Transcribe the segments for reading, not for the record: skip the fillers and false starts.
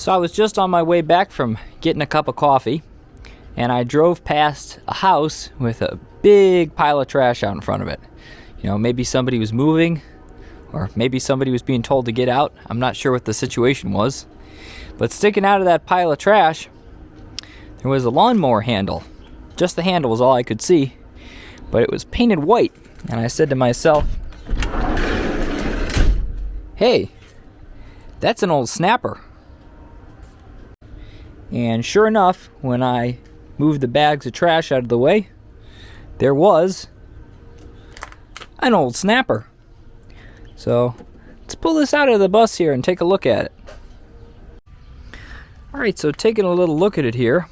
So I was just on my way back from getting a cup of coffee, and I drove past a house with a big pile of trash out in front of it. You know, maybe somebody was moving, or maybe somebody was being told to get out. I'm not sure what the situation was. But sticking out of that pile of trash, there was a lawnmower handle. Just the handle was all I could see, but it was painted white. And I said to myself, hey, that's an old Snapper. And sure enough, when I moved the bags of trash out of the way, there was an old Snapper. So let's pull this out of the bus here and take a look at it. Alright, so taking a little look at it here,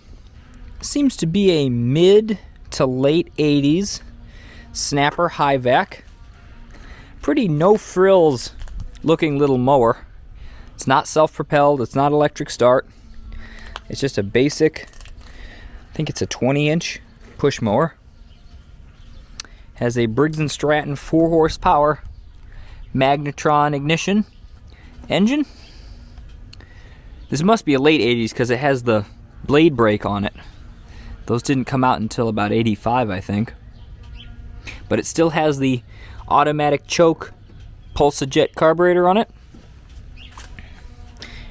seems to be a mid to late 80s Snapper high vac. Pretty no frills looking little mower. It's not self-propelled, it's not electric start. It's just a basic, I think it's a 20-inch push mower. Has a Briggs & Stratton 4 horsepower magnetron ignition engine. This must be a late 80s because it has the blade brake on it. Those didn't come out until about 85, I think. But it still has the automatic choke pulse-eject carburetor on it.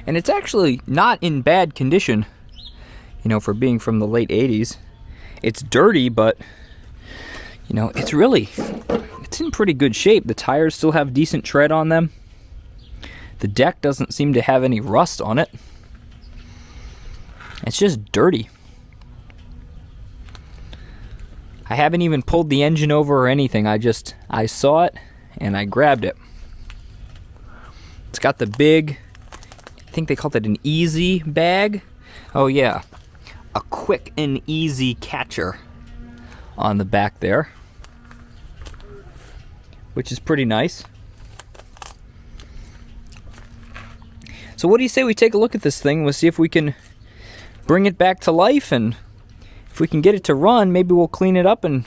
And it's actually not in bad condition, you know, for being from the late 80s. It's dirty, but, you know, it's in pretty good shape. The tires still have decent tread on them. The deck doesn't seem to have any rust on it. It's just dirty. I haven't even pulled the engine over or anything. I saw it and I grabbed it. It's got the big, I think they called it an easy bag. Oh yeah, a quick and easy catcher on the back there, which is pretty nice. So what do you say we take a look at this thing? We'll see if we can bring it back to life, and if we can get it to run, maybe we'll clean it up and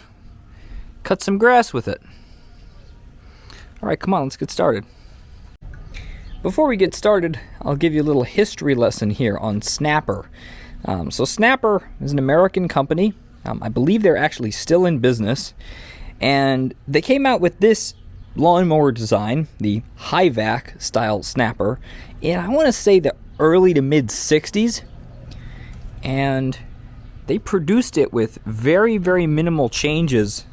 cut some grass with it. Alright, come on, let's get started. Before we get started, I'll give you a little history lesson here on Snapper. So Snapper is an American company. I believe they're actually still in business. And they came out with this lawnmower design, the high vac style Snapper, in I want to say the early to mid 60s. And they produced it with very, very minimal changes.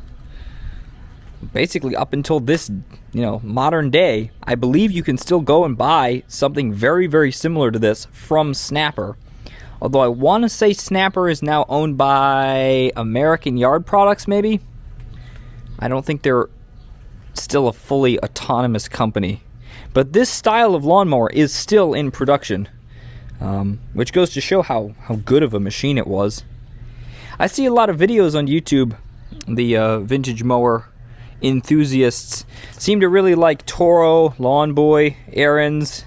Basically up until this, modern day. I believe you can still go and buy something very, very similar to this from Snapper. Although I want to say Snapper is now owned by American Yard Products, maybe? I don't think they're still a fully autonomous company. But this style of lawnmower is still in production, which goes to show how good of a machine it was. I see a lot of videos on YouTube. The vintage mower enthusiasts seem to really like Toro, Lawn Boy, Aaron's,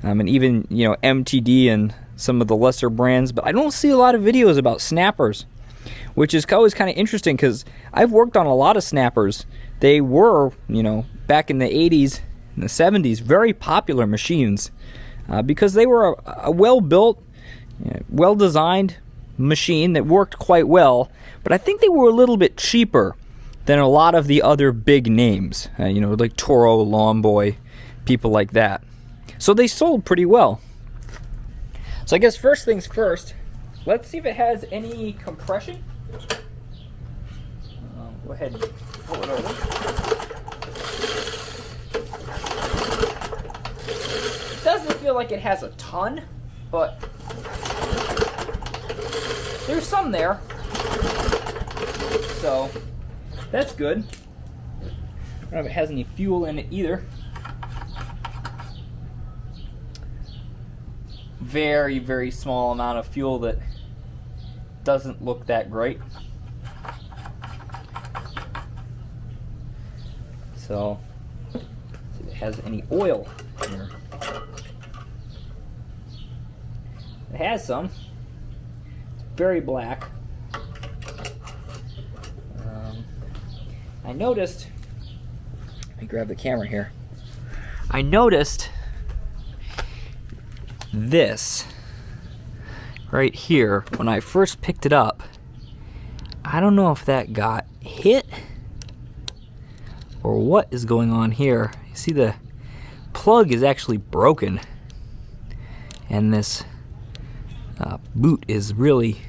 and even MTD and some of the lesser brands. But I don't see a lot of videos about Snappers, which is always kind of interesting because I've worked on a lot of Snappers. They were, back in the 80s and the 70s, very popular machines because they were a well-built, well-designed machine that worked quite well. But I think they were a little bit cheaper than a lot of the other big names, like Toro, Lawn Boy, people like that. So they sold pretty well. So I guess first things first, let's see if it has any compression. Go ahead and pull it over. It doesn't feel like it has a ton, but there's some there. So that's good. I don't know if it has any fuel in it either. Very, very small amount of fuel that doesn't look that great. So, see if it has any oil here. It has some. It's very black. I noticed, let me grab the camera here. I noticed this. right here, when I first picked it up, I don't know if that got hit or what is going on here. You see the plug is actually broken, and this boot is really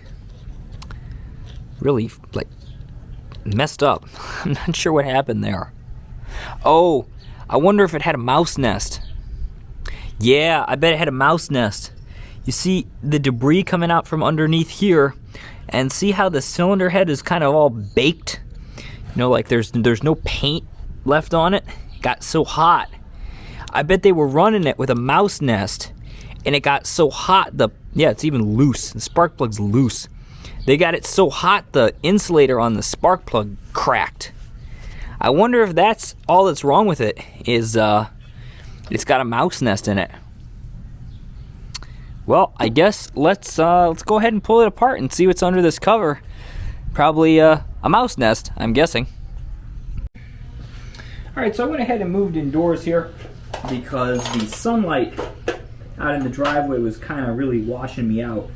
like messed up. I'm not sure what happened there. Oh, I wonder if it had a mouse nest. Yeah, I bet it had a mouse nest. You see the debris coming out from underneath here, and see how the cylinder head is kind of all baked? You know, like there's no paint left on it. It got so hot. I bet they were running it with a mouse nest, and it got so hot, yeah, it's even loose. The spark plug's loose. They got it so hot the insulator on the spark plug cracked. I wonder if that's all that's wrong with it, is it's got a mouse nest in it. Well, I guess let's go ahead and pull it apart and see what's under this cover. Probably a mouse nest, I'm guessing. Alright, so I went ahead and moved indoors here because the sunlight out in the driveway was kind of really washing me out.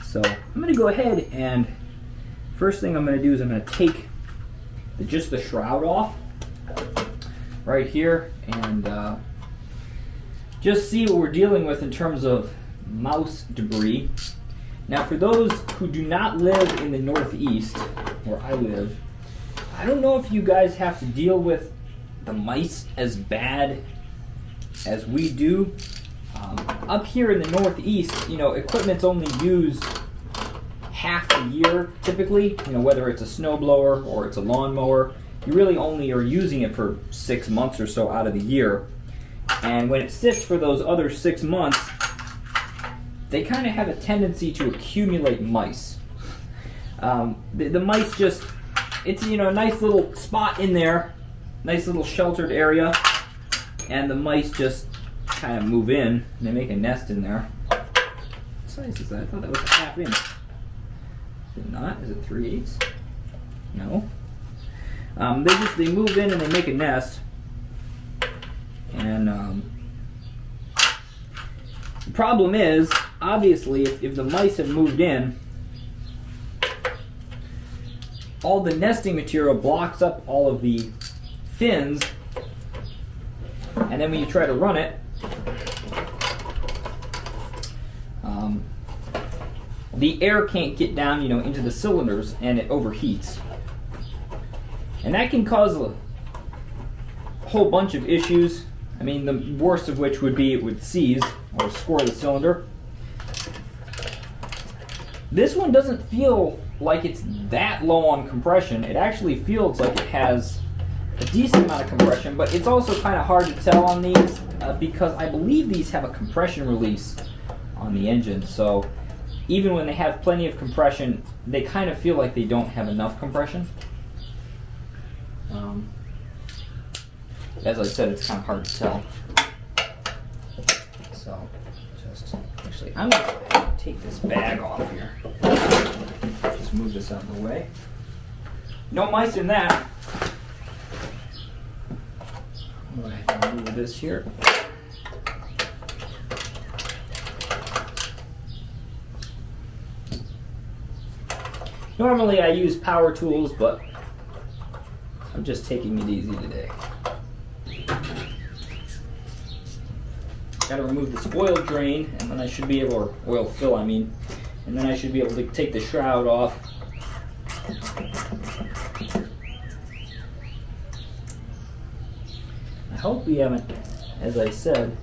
So I'm going to go ahead and first thing I'm going to do is I'm going to take just the shroud off right here and just see what we're dealing with in terms of mouse debris. Now, for those who do not live in the Northeast, where I live, I don't know if you guys have to deal with the mice as bad as we do. Up here in the Northeast, you know, equipment's only used half the year typically. You know, whether it's a snowblower or it's a lawnmower, you really only are using it for 6 months or so out of the year. And when it sits for those other 6 months, they kind of have a tendency to accumulate mice. The mice just, it's, you know, a nice little spot in there, nice little sheltered area, and the mice just kind of move in, and they make a nest in there. What size is that? I thought that was a half inch. Is it not? Is it 3/8? No. They move in and they make a nest, and the problem is, obviously, if the mice have moved in, all the nesting material blocks up all of the fins, and then when you try to run it, the air can't get down, you know, into the cylinders, and it overheats. And that can cause a whole bunch of issues. I mean, the worst of which would be it would seize or score the cylinder. This one doesn't feel like it's that low on compression. It actually feels like it has a decent amount of compression, but it's also kind of hard to tell on these because I believe these have a compression release on the engine. So even when they have plenty of compression, they kind of feel like they don't have enough compression. As I said, it's kind of hard to tell. So, actually, I'm going to take this bag off here. Just move this out of the way. No mice in that. Go ahead and move this here. Normally I use power tools, but I'm just taking it easy today. Got to remove this oil drain, and then I should be able, or oil fill I mean, and then I should be able to take the shroud off. I hope we haven't, as I said,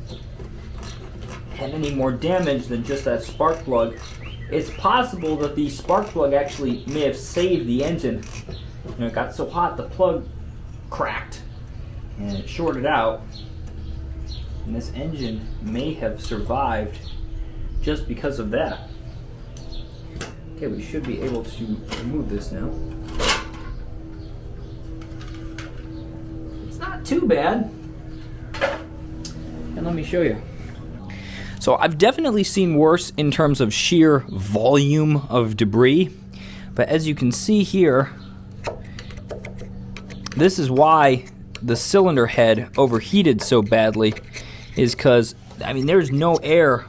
had any more damage than just that spark plug. It's possible that the spark plug actually may have saved the engine. You know, it got so hot the plug cracked and it shorted out. And this engine may have survived just because of that. Okay, we should be able to remove this now. It's not too bad. And let me show you. So I've definitely seen worse in terms of sheer volume of debris. But as you can see here, this is why the cylinder head overheated so badly, is because, I mean, there's no air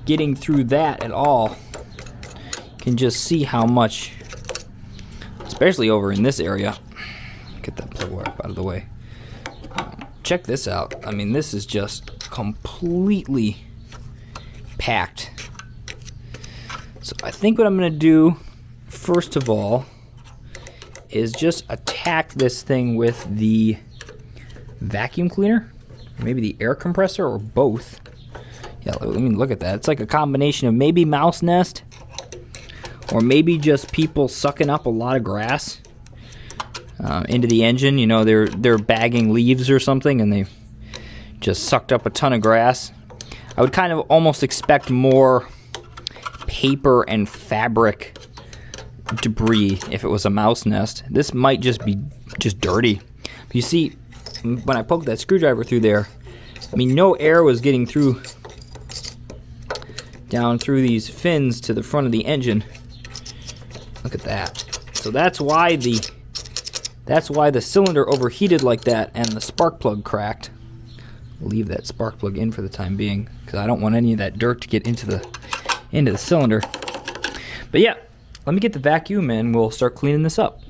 getting through that at all. You can just see how much, especially over in this area. Get that plug wire out of the way. Check this out. I mean, this is just completely packed. So I think what I'm going to do, first of all, is just attack this thing with the vacuum cleaner, maybe the air compressor, or both. Yeah, I mean, look at that. It's like a combination of maybe mouse nest, or maybe just people sucking up a lot of grass into the engine. You know, they're bagging leaves or something, and they just sucked up a ton of grass. I would kind of almost expect more paper and fabric debris if it was a mouse nest. This might just be dirty. But you see, when I poked that screwdriver through there, I mean, no air was getting through down through these fins to the front of the engine. Look at that. So that's why the cylinder overheated like that and the spark plug cracked. I'll leave that spark plug in for the time being because I don't want any of that dirt to get into the cylinder. But yeah, let me get the vacuum and we'll start cleaning this up.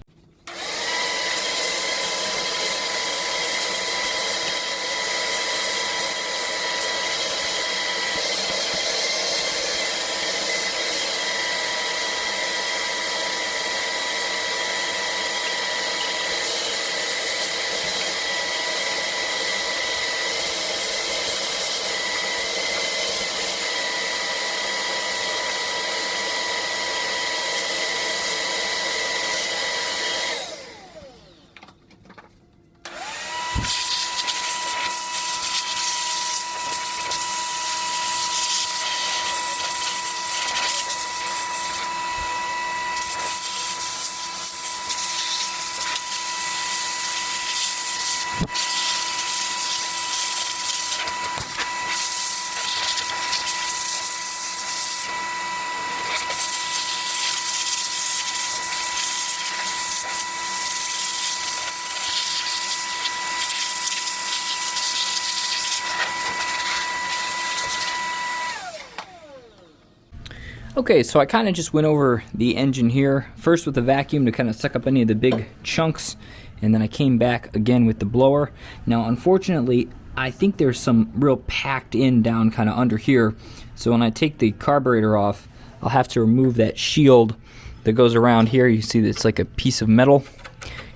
Okay, so I kind of just went over the engine here, first with the vacuum to kind of suck up any of the big chunks, and then I came back again with the blower. Now, unfortunately, I think there's some real packed in down kind of under here, so when I take the carburetor off, I'll have to remove that shield that goes around here. You see that it's like a piece of metal,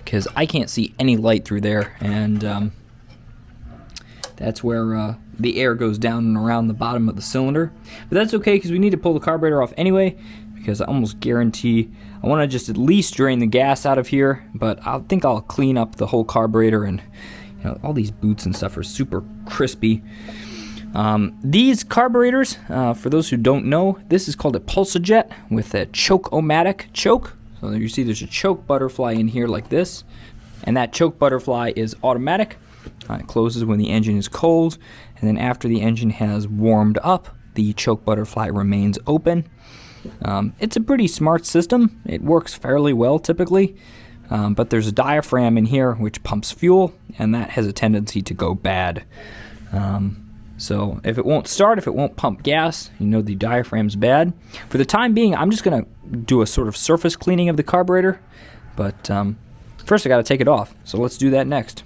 because I can't see any light through there, and that's where the air goes down and around the bottom of the cylinder. But that's okay because we need to pull the carburetor off anyway, because I almost guarantee I want to just at least drain the gas out of here, but I think I'll clean up the whole carburetor. And you know, all these boots and stuff are super crispy. These carburetors, for those who don't know, this is called a Pulsajet with a choke-o-matic choke. So you see there's a choke butterfly in here like this, and that choke butterfly is automatic. It closes when the engine is cold, and then after the engine has warmed up, the choke butterfly remains open. It's a pretty smart system. It works fairly well typically, but there's a diaphragm in here which pumps fuel, and that has a tendency to go bad. So if it won't start, if it won't pump gas, you know the diaphragm's bad. For the time being, I'm just going to do a sort of surface cleaning of the carburetor, but first I got to take it off, so let's do that next.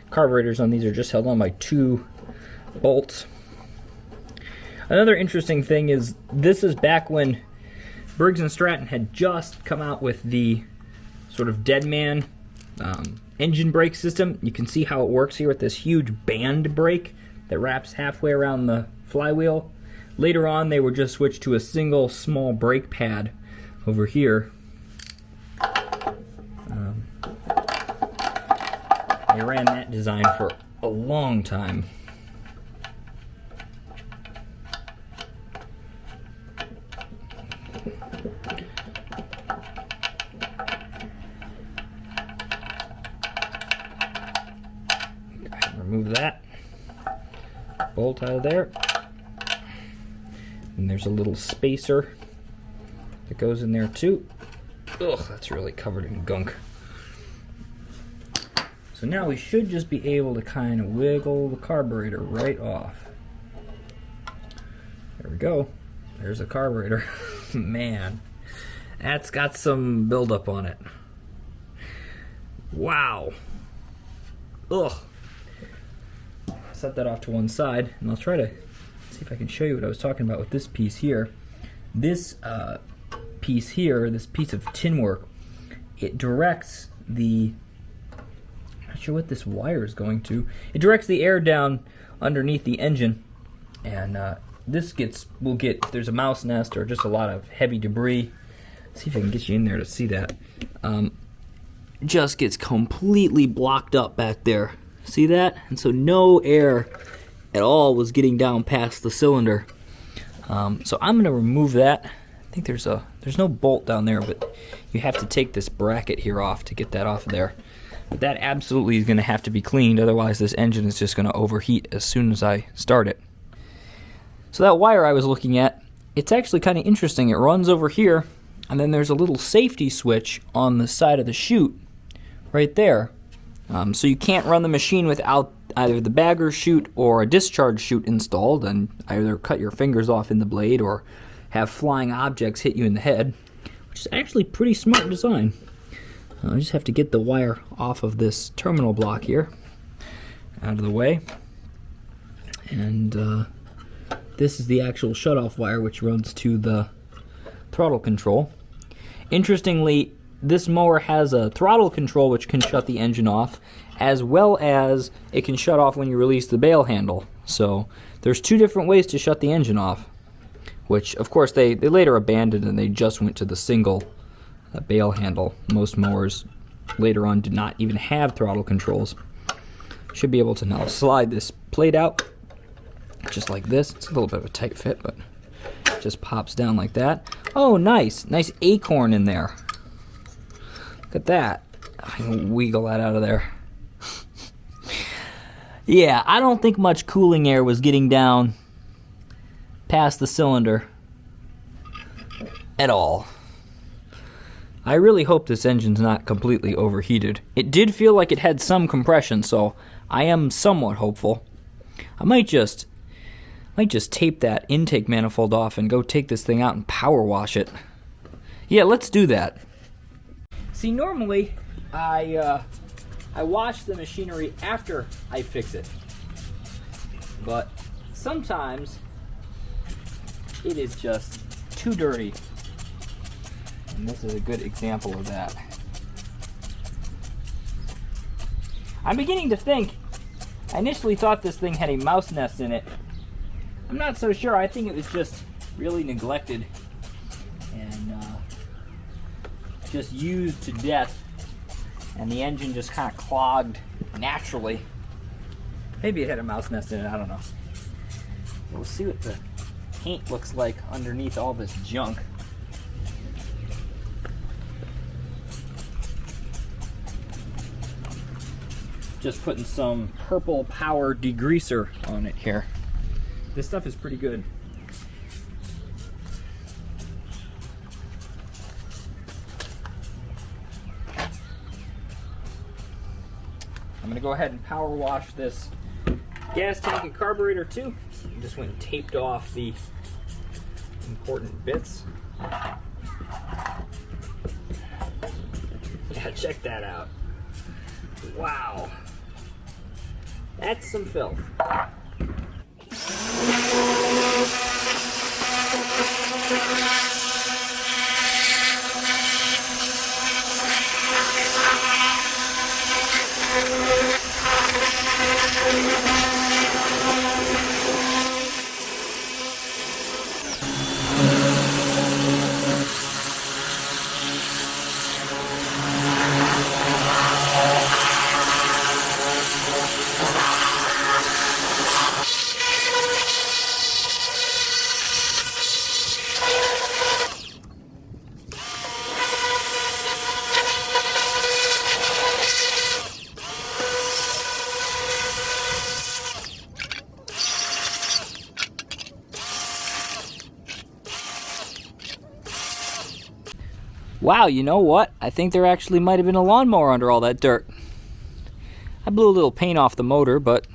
Carburetors on these are just held on by 2 bolts. Another interesting thing is this is back when Briggs & Stratton had just come out with the sort of Deadman engine brake system. You can see how it works here with this huge band brake that wraps halfway around the flywheel. Later on they were just switched to a single small brake pad over here. I ran that design for a long time. Remove that bolt out of there. And there's a little spacer that goes in there too. Ugh, that's really covered in gunk. So now we should just be able to kind of wiggle the carburetor right off. There we go. There's the carburetor. Man, that's got some buildup on it. Wow. Ugh. Set that off to one side, and I'll try to see if I can show you what I was talking about with this piece here. This piece here, this piece of tin work, it directs the, I'm not sure what this wire is going to. It directs the air down underneath the engine, and this will get, if there's a mouse nest or just a lot of heavy debris, see if I can get you in there to see that, just gets completely blocked up back there. See that? And so no air at all was getting down past the cylinder. So I'm going to remove that. I think there's no bolt down there, but you have to take this bracket here off to get that off of there. But that absolutely is going to have to be cleaned, otherwise this engine is just going to overheat as soon as I start it. So that wire I was looking at, it's actually kind of interesting. It runs over here, and then there's a little safety switch on the side of the chute right there. So you can't run the machine without either the bagger chute or a discharge chute installed, and either cut your fingers off in the blade or have flying objects hit you in the head, which is actually pretty smart design. I just have to get the wire off of this terminal block here, out of the way, and this is the actual shutoff wire which runs to the throttle control. Interestingly, this mower has a throttle control which can shut the engine off, as well as it can shut off when you release the bail handle. So there's two different ways to shut the engine off, which of course they later abandoned and they just went to the single bail handle. Most mowers later on did not even have throttle controls. Should be able to now slide this plate out just like this. It's a little bit of a tight fit, but it just pops down like that. Oh, nice acorn in there. Look at that. I can wiggle that out of there. Yeah, I don't think much cooling air was getting down past the cylinder at all. I really hope this engine's not completely overheated. It did feel like it had some compression, so I am somewhat hopeful. I might just tape that intake manifold off and go take this thing out and power wash it. Yeah, let's do that. See, normally I wash the machinery after I fix it, but sometimes it is just too dirty, and this is a good example of that. I'm beginning to think, I initially thought this thing had a mouse nest in it. I'm not so sure. I think it was just really neglected and just used to death, and the engine just kind of clogged naturally. Maybe it had a mouse nest in it, I don't know. We'll see what the paint looks like underneath all this junk. Just putting some purple power degreaser on it here. This stuff is pretty good. I'm gonna go ahead and power wash this gas tank and carburetor too. Just went and taped off the important bits. Yeah, check that out. Wow. That's some filth. Wow, you know what? I think there actually might have been a lawnmower under all that dirt. I blew a little paint off the motor, but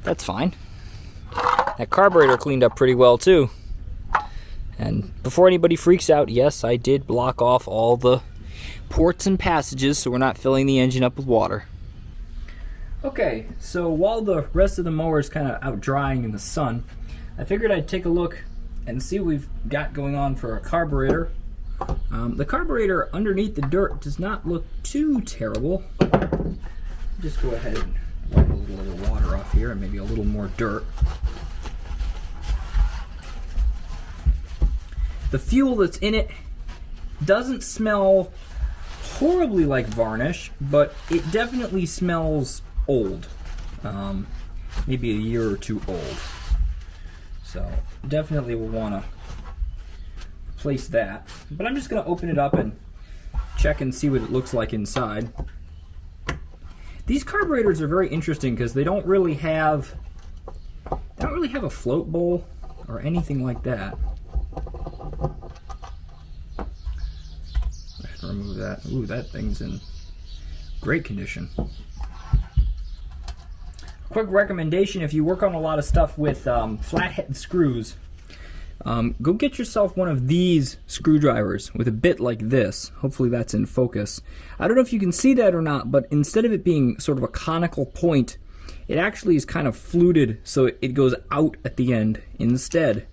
that's fine. That carburetor cleaned up pretty well too. And before anybody freaks out, yes, I did block off all the ports and passages so we're not filling the engine up with water. Okay, so while the rest of the mower is kind of out drying in the sun, I figured I'd take a look and see what we've got going on for our carburetor. The carburetor underneath the dirt does not look too terrible. Just go ahead and wipe a little water off here and maybe a little more dirt. The fuel that's in it doesn't smell horribly like varnish, but it definitely smells old. Maybe a year or two old. So definitely will want to replace that. But I'm just going to open it up and check and see what it looks like inside. These carburetors are very interesting because they don't really have a float bowl or anything like that. Remove that. Ooh, that thing's in great condition. Quick recommendation: if you work on a lot of stuff with flathead screws, go get yourself one of these screwdrivers with a bit like this. Hopefully that's in focus. I don't know if you can see that or not, but instead of it being sort of a conical point, it actually is kind of fluted, so it goes out at the end instead.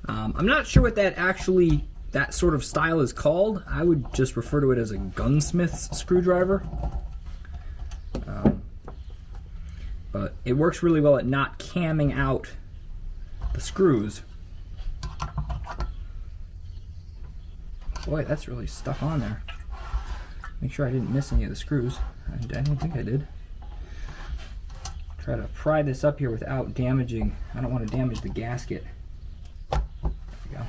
I'm not sure what that sort of style is called. I would just refer to it as a gunsmith's screwdriver. But it works really well at not camming out the screws. Boy, that's really stuck on there. Make sure I didn't miss any of the screws. I don't think I did. Try to pry this up here without damaging. I don't want to damage the gasket. There we go.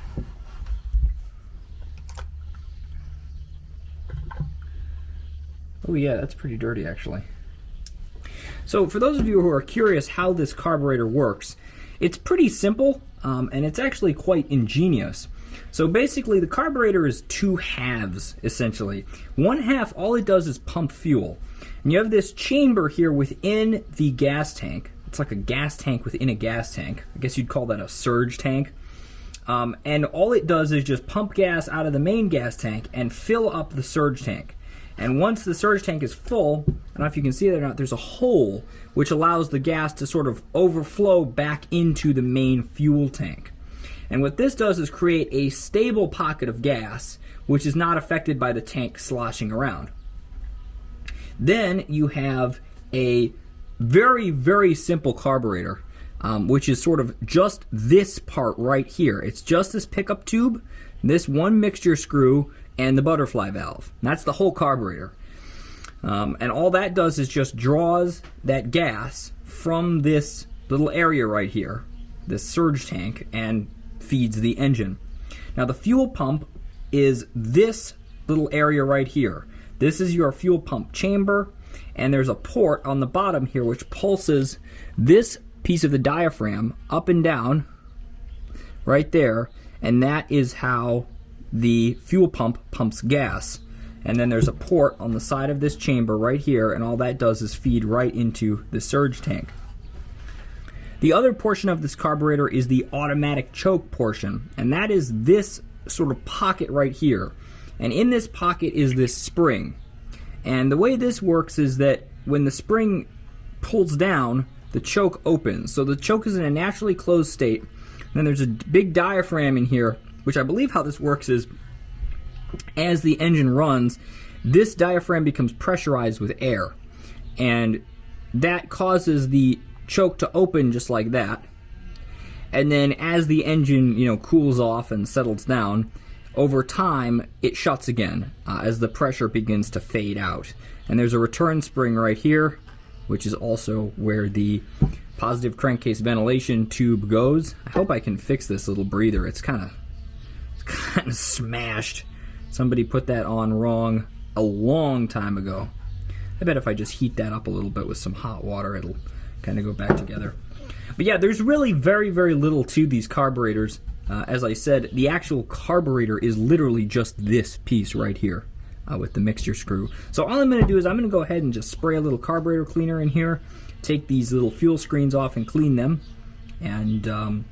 Oh yeah, that's pretty dirty actually. So for those of you who are curious how this carburetor works, it's pretty simple and it's actually quite ingenious. So basically the carburetor is two halves essentially. One half, all it does is pump fuel. And you have this chamber here within the gas tank. It's like a gas tank within a gas tank. I guess you'd call that a surge tank. And all it does is just pump gas out of the main gas tank and fill up the surge tank. And once the surge tank is full, I don't know if you can see that or not, there's a hole which allows the gas to sort of overflow back into the main fuel tank. And what this does is create a stable pocket of gas which is not affected by the tank sloshing around. Then you have a very, very simple carburetor, which is sort of just this part right here. It's just this pickup tube, this one mixture screw, and the butterfly valve. And that's the whole carburetor. And all that does is just draws that gas from this little area right here, this surge tank, and feeds the engine. Now the fuel pump is this little area right here. This is your fuel pump chamber, and there's a port on the bottom here which pulses this piece of the diaphragm up and down right there, and that is how the fuel pump pumps gas. And then there's a port on the side of this chamber right here, and all that does is feed right into the surge tank. The other portion of this carburetor is the automatic choke portion, and that is this sort of pocket right here. And in this pocket is this spring. And the way this works is that when the spring pulls down, the choke opens. So the choke is in a naturally closed state. And then there's a big diaphragm in here, which I believe how this works is as the engine runs, this diaphragm becomes pressurized with air. And that causes the choke to open just like that. And then as the engine, cools off and settles down, over time it shuts again as the pressure begins to fade out. And there's a return spring right here, which is also where the positive crankcase ventilation tube goes. I hope I can fix this little breather. It's kind of smashed. Somebody put that on wrong a long time ago. I bet if I just heat that up a little bit with some hot water, it'll kind of go back together. But yeah, there's really very, very little to these carburetors. As I said, the actual carburetor is literally just this piece right here. with the mixture screw. So all I'm going to do is I'm going to go ahead and just spray a little carburetor cleaner in here, take these little fuel screens off and clean them, and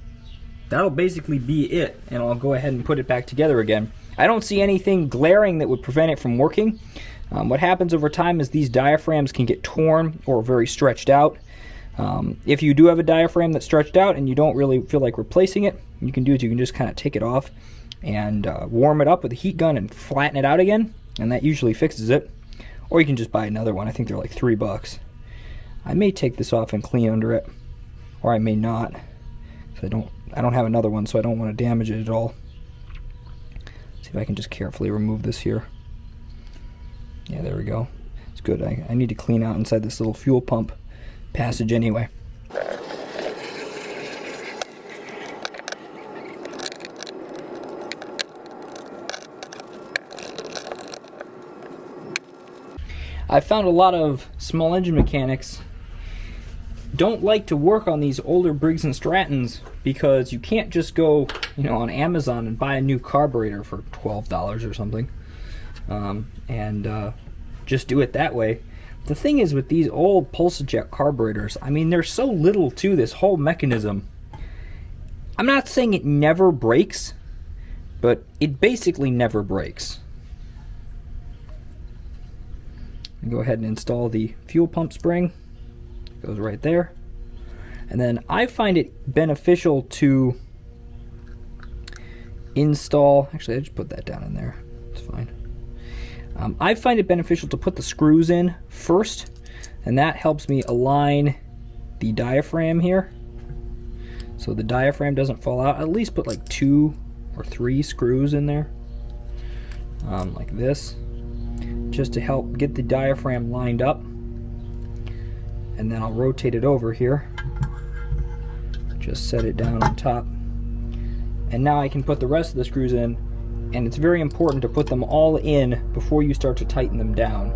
that'll basically be it, and I'll go ahead and put it back together again. I don't see anything glaring that would prevent it from working. What happens over time is these diaphragms can get torn or very stretched out. If you do have a diaphragm that's stretched out and you don't really feel like replacing it, you can do is you can just kind of take it off and warm it up with a heat gun and flatten it out again, and that usually fixes it. Or you can just buy another one. I think they're like $3. I may take this off and clean under it, or I may not. So I don't have another one, so I don't want to damage it at all. See if I can just carefully remove this here. Yeah, there we go. It's good. I need to clean out inside this little fuel pump passage anyway. I found a lot of small engine mechanics don't like to work on these older Briggs & Strattons because you can't just go, on Amazon and buy a new carburetor for $12 or something, and just do it that way. The thing is with these old pulse eject carburetors, I mean, there's so little to this whole mechanism. I'm not saying it never breaks, but it basically never breaks. Go ahead and install the fuel pump spring. It goes right there. And then I find it beneficial to install, actually I just put that down in there, it's fine. I find it beneficial to put the screws in first, and that helps me align the diaphragm here so the diaphragm doesn't fall out. At least put like 2 or 3 screws in there, like this, just to help get the diaphragm lined up. And then I'll rotate it over here, just set it down on top, and now I can put the rest of the screws in. And it's very important to put them all in before you start to tighten them down.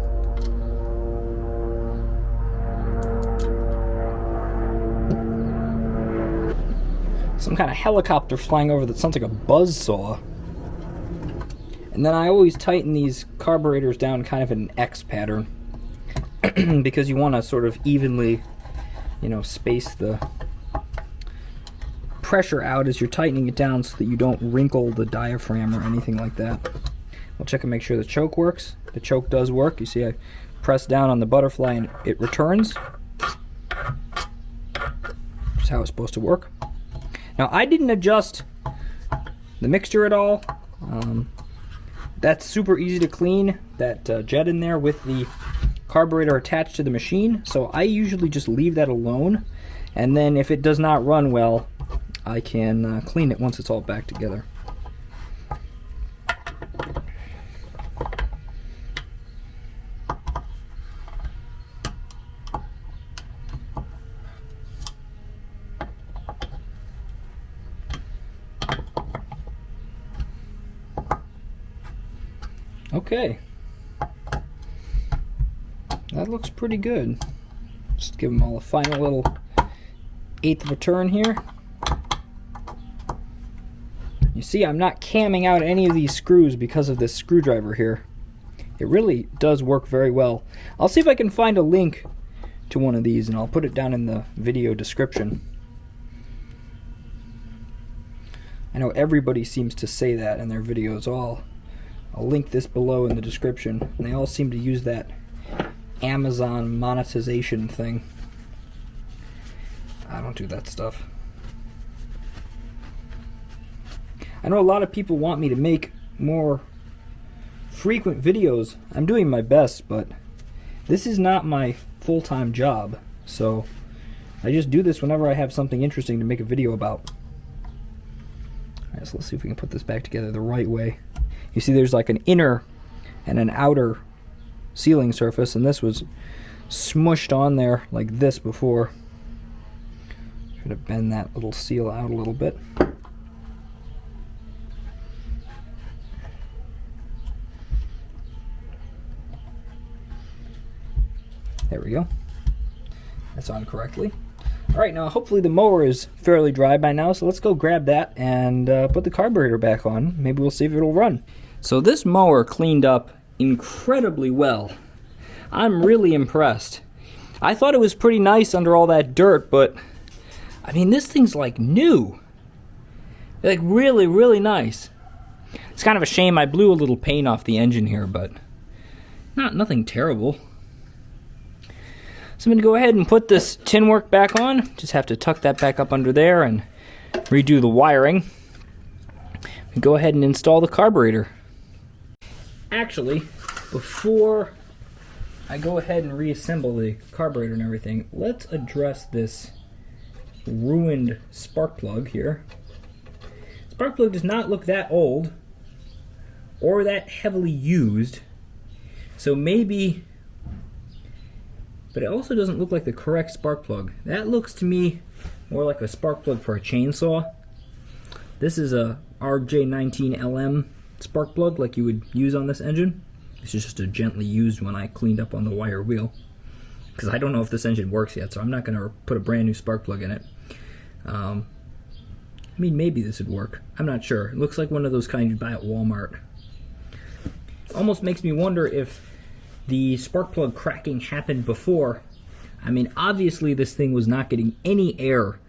Some kind of helicopter flying over that sounds like a buzzsaw. And then I always tighten these carburetors down kind of in an X pattern because you want to sort of evenly, space the pressure out as you're tightening it down so that you don't wrinkle the diaphragm or anything like that. We'll check and make sure the choke works. The choke does work. You see I press down on the butterfly and it returns. That's how it's supposed to work. Now I didn't adjust the mixture at all. That's super easy to clean, that jet in there with the carburetor attached to the machine. So I usually just leave that alone, and then if it does not run well, I can clean it once it's all back together. Okay, that looks pretty good. Just give them all a final little 1/8 of a turn here. You see, I'm not camming out any of these screws because of this screwdriver here. It really does work very well. I'll see if I can find a link to one of these and I'll put it down in the video description. I know everybody seems to say that in their videos. I'll link this below in the description. And they all seem to use that Amazon monetization thing. I don't do that stuff. I know a lot of people want me to make more frequent videos. I'm doing my best, but this is not my full-time job. So I just do this whenever I have something interesting to make a video about. Alright, so let's see if we can put this back together the right way. You see there's like an inner and an outer sealing surface, and this was smushed on there like this before. Try to bend that little seal out a little bit. There we go. That's on correctly. Alright, now hopefully the mower is fairly dry by now, so let's go grab that and put the carburetor back on. Maybe we'll see if it'll run. So this mower cleaned up incredibly well. I'm really impressed. I thought it was pretty nice under all that dirt, but I mean, this thing's like new. Like really, really nice. It's kind of a shame I blew a little paint off the engine here, but nothing terrible. So I'm going to go ahead and put this tin work back on. Just have to tuck that back up under there and redo the wiring. And go ahead and install the carburetor. Actually, before I go ahead and reassemble the carburetor and everything, let's address this ruined spark plug here. Spark plug does not look that old or that heavily used, so maybe, but it also doesn't look like the correct spark plug. That looks to me more like a spark plug for a chainsaw. This is a RJ19LM spark plug like you would use on this engine. This is just a gently used one I cleaned up on the wire wheel, because I don't know if this engine works yet, so I'm not going to put a brand new spark plug in it. I mean, maybe this would work. I'm not sure. It looks like one of those kinds you buy at Walmart. Almost makes me wonder if the spark plug cracking happened before. I mean, obviously this thing was not getting any air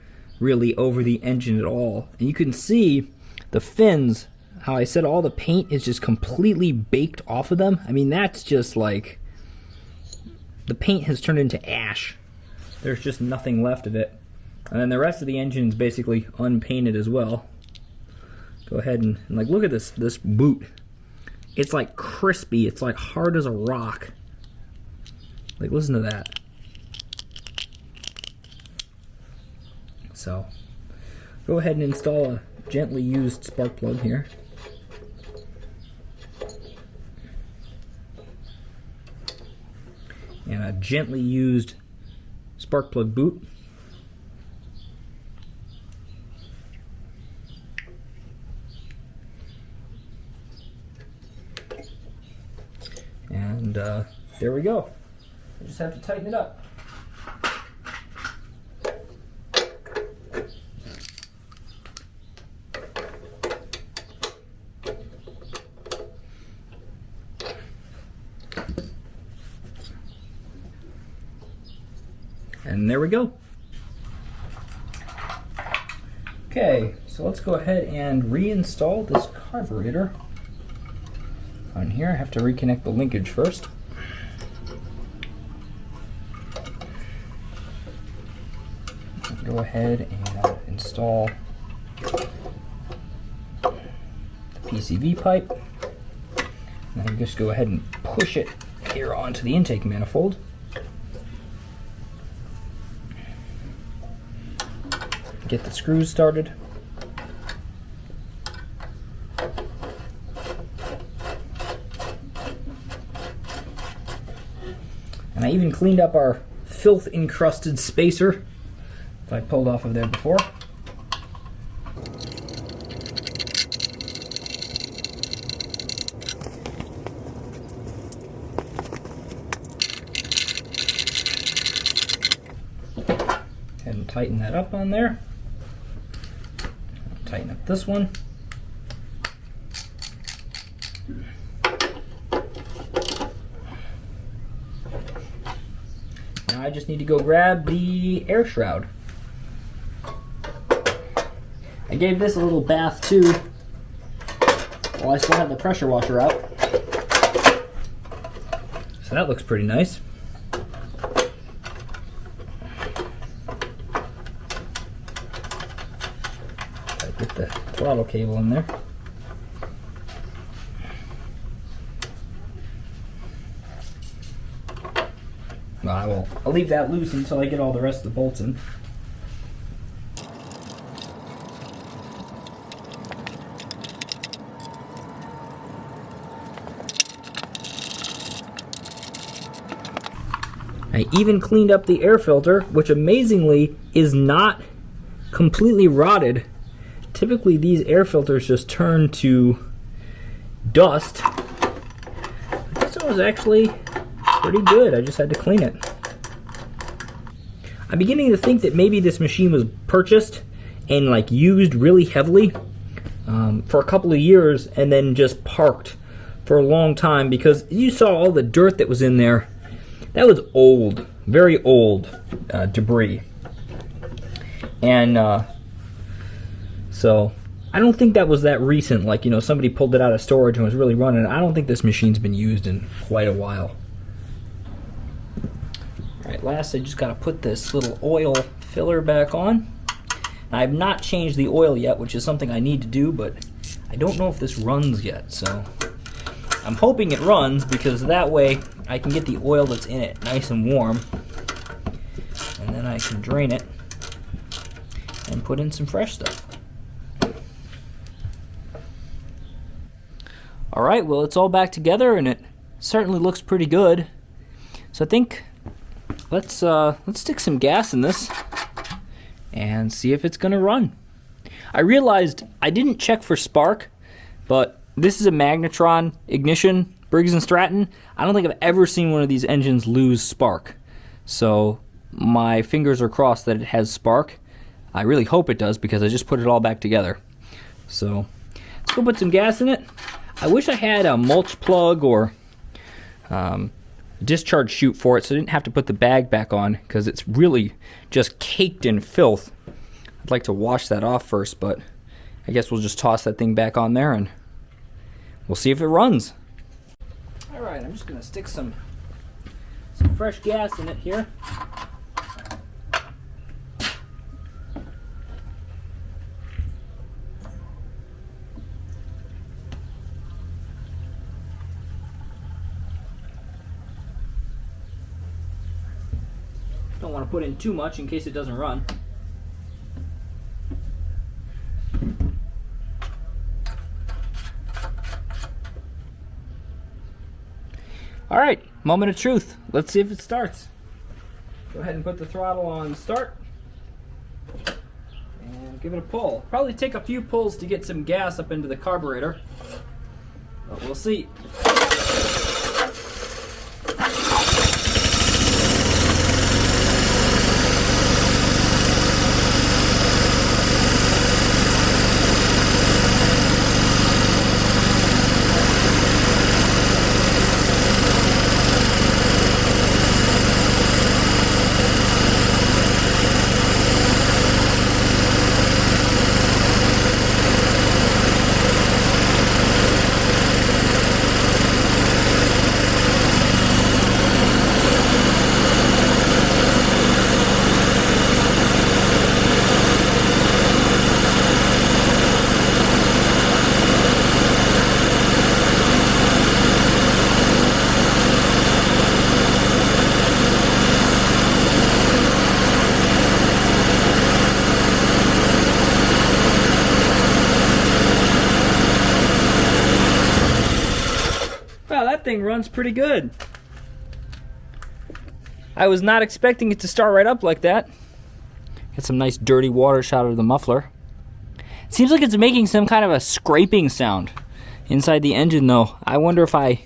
really over the engine at all. And you can see the fins, how I said all the paint is just completely baked off of them. I mean, that's just like, the paint has turned into ash. There's just nothing left of it. And then the rest of the engine is basically unpainted as well. Go ahead and like, look at this boot. It's like crispy. It's like hard as a rock. Like, listen to that. So, go ahead and install a gently used spark plug here. And a gently used spark plug boot. And there we go. I just have to tighten it up. And there we go. Okay, so let's go ahead and reinstall this carburetor. On here, I have to reconnect the linkage first. Go ahead and install the PCV pipe. And then just go ahead and push it here onto the intake manifold. Get the screws started. And I even cleaned up our filth-encrusted spacer that I pulled off of there before. And tighten that up on there. Tighten up this one. Now I just need to go grab the air shroud. I gave this a little bath too, while I still have the pressure washer out. So that looks pretty nice. Get the throttle cable in there. Well, I'll leave that loose until I get all the rest of the bolts in. I even cleaned up the air filter, which amazingly is not completely rotted. Typically these air filters just turn to dust. But this one was actually pretty good. I just had to clean it. I'm beginning to think that maybe this machine was purchased and like used really heavily for a couple of years and then just parked for a long time because you saw all the dirt that was in there. That was old, very old debris. And so I don't think that was that recent, like, you know, somebody pulled it out of storage and was really running. I don't think this machine's been used in quite a while. Alright, last I just got to put this little oil filler back on. I have not changed the oil yet, which is something I need to do, but I don't know if this runs yet, so I'm hoping it runs because that way I can get the oil that's in it nice and warm, and then I can drain it and put in some fresh stuff. Alright, well, it's all back together and it certainly looks pretty good. So I think let's stick some gas in this and see if it's gonna run. I realized I didn't check for spark, but this is a magnetron ignition, Briggs & Stratton. I don't think I've ever seen one of these engines lose spark. So my fingers are crossed that it has spark. I really hope it does because I just put it all back together. So let's go put some gas in it. I wish I had a mulch plug or discharge chute for it so I didn't have to put the bag back on because it's really just caked in filth. I'd like to wash that off first, but I guess we'll just toss that thing back on there and we'll see if it runs. Alright, I'm just going to stick some fresh gas in it here. Don't want to put in too much in case it doesn't run. Alright, moment of truth. Let's see if it starts. Go ahead and put the throttle on start. And give it a pull. Probably take a few pulls to get some gas up into the carburetor. But we'll see. Wow, that thing runs pretty good. I was not expecting it to start right up like that. Get some nice dirty water shot out of the muffler. It seems like it's making some kind of a scraping sound inside the engine though. I wonder if I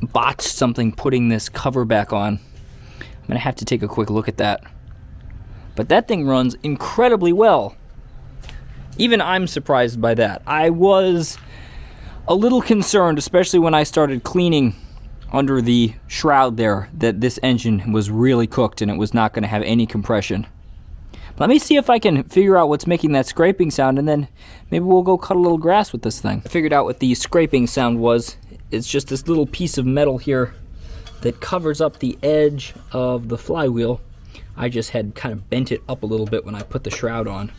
botched something putting this cover back on. I'm gonna have to take a quick look at that. But that thing runs incredibly well. Even I'm surprised by that. I was a little concerned, especially when I started cleaning under the shroud there, that this engine was really cooked and it was not going to have any compression. Let me see if I can figure out what's making that scraping sound, and then maybe we'll go cut a little grass with this thing. I figured out what the scraping sound was. It's just this little piece of metal here that covers up the edge of the flywheel. I just had kind of bent it up a little bit when I put the shroud on.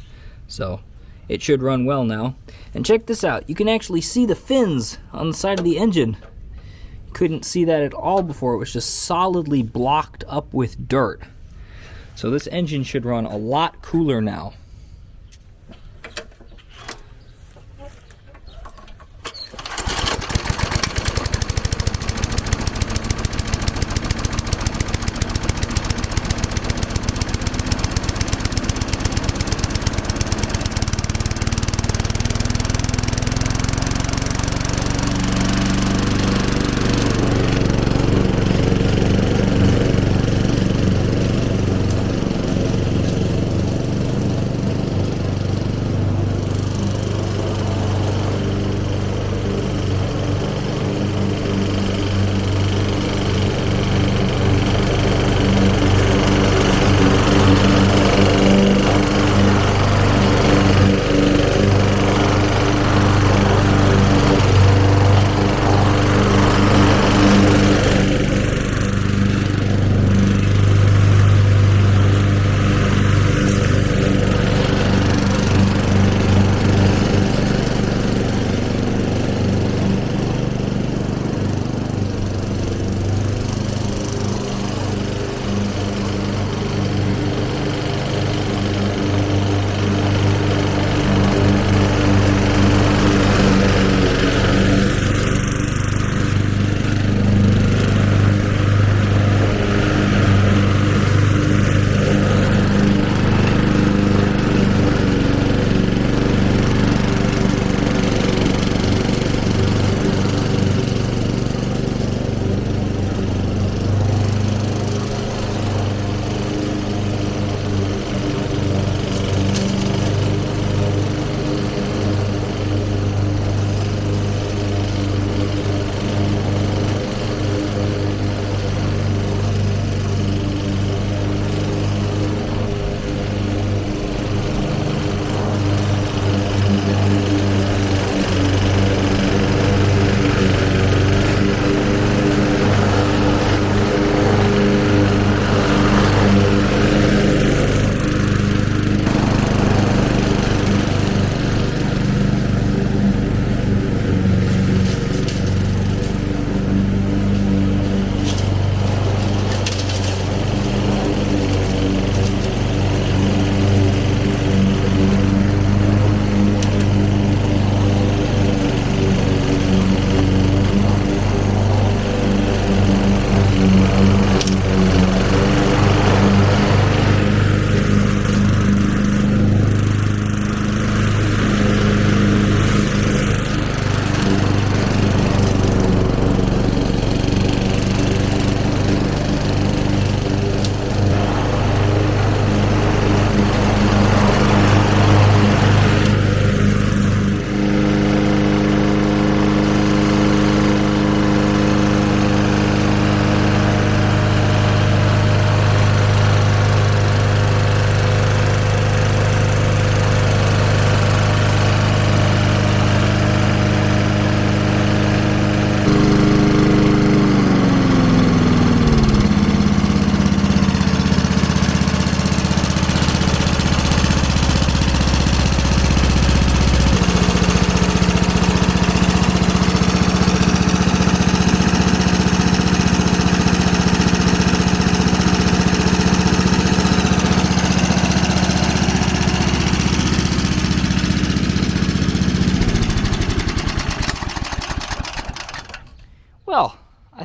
So it should run well now. And check this out. You can actually see the fins on the side of the engine. Couldn't see that at all before. It was just solidly blocked up with dirt. So this engine should run a lot cooler now.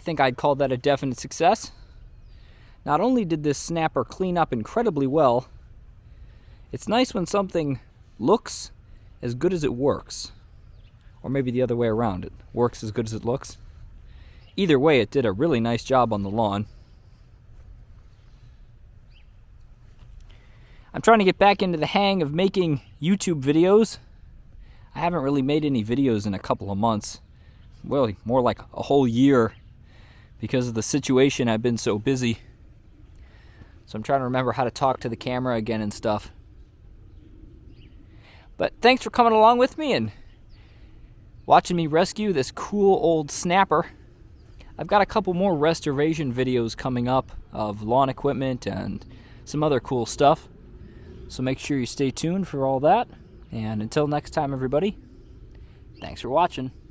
think I'd call that a definite success. Not only did this snapper clean up incredibly well, it's nice when something looks as good as it works. Or maybe the other way around, it works as good as it looks. Either way, it did a really nice job on the lawn. I'm trying to get back into the hang of making YouTube videos. I haven't really made any videos in a couple of months. Well, more like a whole year, because of the situation. I've been so busy. So I'm trying to remember how to talk to the camera again and stuff. But thanks for coming along with me and watching me rescue this cool old snapper. I've got a couple more restoration videos coming up of lawn equipment and some other cool stuff. So make sure you stay tuned for all that. And until next time, everybody, thanks for watching.